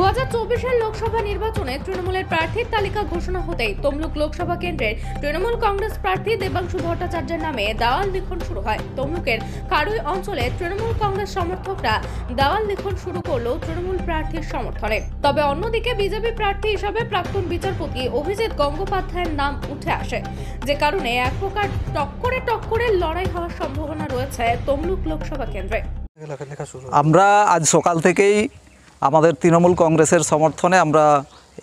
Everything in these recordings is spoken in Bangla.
2024 লোকসভা নির্বাচনে তৃণমূলের প্রার্থীর তালিকা ঘোষণা হতেই তমলুক লোকসভা কেন্দ্রের তৃণমূল কংগ্রেস প্রার্থী দেবাংশু ভট্টাচার্যের নামে দেওয়াল লিখন শুরু হয়। তমলুকের কারুই অঞ্চলে তৃণমূল কংগ্রেস সমর্থকরা দেওয়াল লিখন শুরু করলো তৃণমূল প্রার্থীর সমর্থনে। তবে অন্যদিকে বিজেপি প্রার্থী হিসাবে প্রাক্তন বিচারপতি অভিজিৎ গঙ্গোপাধ্যায়ের নাম উঠে আসে, যে কারণে এক প্রকার টক্করে লড়াই হওয়ার সম্ভাবনা রয়েছে তমলুক লোকসভা কেন্দ্রে। আমরা আজ সকাল থেকেই আমাদের তৃণমূল কংগ্রেসের সমর্থনে আমরা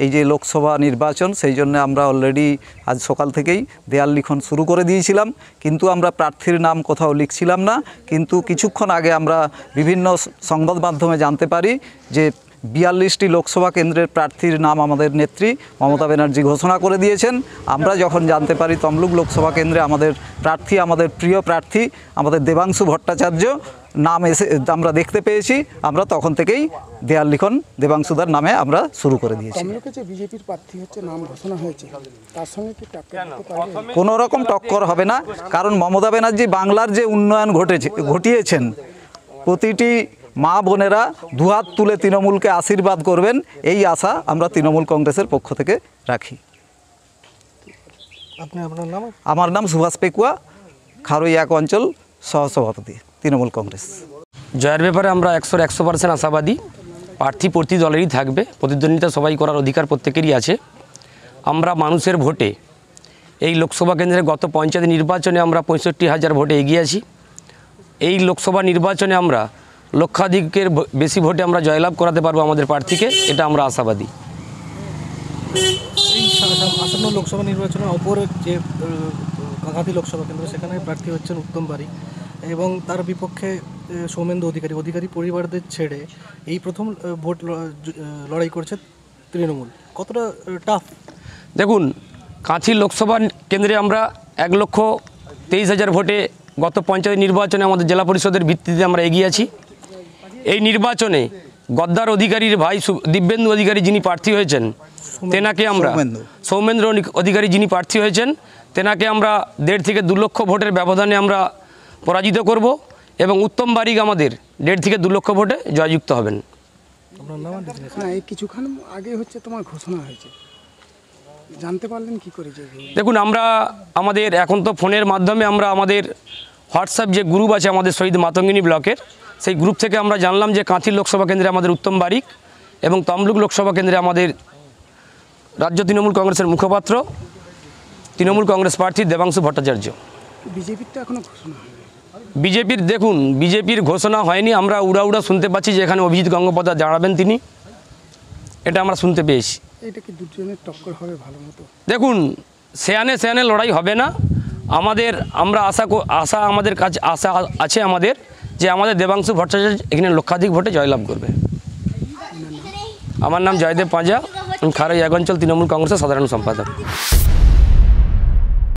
এই যে লোকসভা নির্বাচন, সেই জন্য আমরা অলরেডি আজ সকাল থেকেই দেয়াল লিখন শুরু করে দিয়েছিলাম, কিন্তু আমরা প্রার্থীর নাম কোথাও লিখছিলাম না। কিন্তু কিছুক্ষণ আগে আমরা বিভিন্ন সংবাদ মাধ্যমে জানতে পারি যে 42টি লোকসভা কেন্দ্রের প্রার্থীর নাম আমাদের নেত্রী মমতা ব্যানার্জি ঘোষণা করে দিয়েছেন। আমরা যখন জানতে পারি তমলুক লোকসভা কেন্দ্রে আমাদের প্রার্থী, আমাদের প্রিয় প্রার্থী আমাদের দেবাংশু ভট্টাচার্য নাম আমরা দেখতে পেয়েছি, আমরা তখন থেকেই দেয়াল লিখন দেবাংশুদার নামে আমরা শুরু করে দিয়েছি। তমলুকে যে বিজেপির প্রার্থী হচ্ছে নাম ঘোষণা হয়েছে, তার সঙ্গে কি টক্কর হতে পারে? কোনো রকম টক্কর হবে না, কারণ মমতা ব্যানার্জি বাংলার যে উন্নয়ন ঘটিয়েছেন, প্রতিটি মা বোনেরা দুহাত তুলে তৃণমূলকে আশীর্বাদ করবেন, এই আশা আমরা তৃণমূল কংগ্রেসের পক্ষ থেকে রাখি। আপনার নাম? আমার নাম সুভাষ পেকুয়া, খারুই এক অঞ্চল সহসভাপতি তৃণমূল কংগ্রেস। জয়ের ব্যাপারে আমরা 100% আশাবাদী। প্রার্থী প্রতি দলেরই থাকবে, প্রতিদ্বন্দ্বিতা সবাই করার অধিকার প্রত্যেকেরই আছে। আমরা মানুষের ভোটে এই লোকসভা কেন্দ্রে গত পঞ্চায়েত নির্বাচনে আমরা 65,000 ভোটে এগিয়ে আছি। এই লোকসভা নির্বাচনে আমরা লক্ষাধিকের বেশি ভোটে আমরা জয়লাভ করাতে পারবো আমাদের প্রার্থীকে, এটা আমরা আশাবাদী। এই আসন্ন লোকসভা নির্বাচনে অপর যে কাঁথি লোকসভা কেন্দ্র, সেখানে প্রার্থী হচ্ছেন উত্তম বারিক এবং তার বিপক্ষে সৌমেন্দু অধিকারী পরিবারদের ছেড়ে এই প্রথম ভোট লড়াই করছে তৃণমূল। কতটা টাফ? দেখুন, কাঁথি লোকসভা কেন্দ্রে আমরা 1,23,000 ভোটে গত পঞ্চায়েত নির্বাচনে আমাদের জেলা পরিষদের ভিত্তিতে আমরা এগিয়ে আছি। এই নির্বাচনে গদ্দার অধিকারীর ভাই দিব্যেন্দু অধিকারী যিনি প্রার্থী হয়েছেন, তেনাকে আমরা সৌমেন্দ্র অধিকারী যিনি প্রার্থী হয়েছেন, তেনাকে আমরা 1.5 থেকে 2 লক্ষ ভোটের ব্যবধানে আমরা পরাজিত করব এবং উত্তম বারিক আমাদের 1.5 থেকে 2 লক্ষ ভোটে জয়যুক্ত হবেন। এই কিছুক্ষণ আগে হচ্ছে তোমার ঘোষণা হয়েছে, জানতে পারলেন কি করে? দেখুন, আমরা আমাদের এখন তো ফোনের মাধ্যমে আমরা আমাদের হোয়াটসঅ্যাপ যে গ্রুপ আছে আমাদের শহীদ মাতঙ্গিনী ব্লকের, সেই গ্রুপ থেকে আমরা জানলাম যে কাঁথি লোকসভা কেন্দ্রে আমাদের উত্তম বারিক এবং তমলুক লোকসভা কেন্দ্রে আমাদের রাজ্য তৃণমূল কংগ্রেসের মুখপাত্র তৃণমূল কংগ্রেস প্রার্থী দেবাংশু ভট্টাচার্য। বিজেপির তো এখনো ঘোষণা হয়নি। বিজেপির ঘোষণা হয়নি। আমরা উড়া শুনতে পাচ্ছি যে এখানে অভিজিৎ গঙ্গোপাধ্যায় দাঁড়াবেন তিনি, এটা আমরা শুনতে পেয়েছি। এটা কি দুজনের টক্কর হবে ভালো মতো? দেখুন, সেয়ানে লড়াই হবে না। আমরা আশা আমাদের কাছে আশা আছে আমাদের যে আমাদের দেবাংশু ভট্টাচার্য এখানে লক্ষাধিক ভোটে জয়লাভ করবে। আমার নাম জয়দেব পাঁজা, খারুই এক অঞ্চল তৃণমূল কংগ্রেসের সাধারণ সম্পাদক।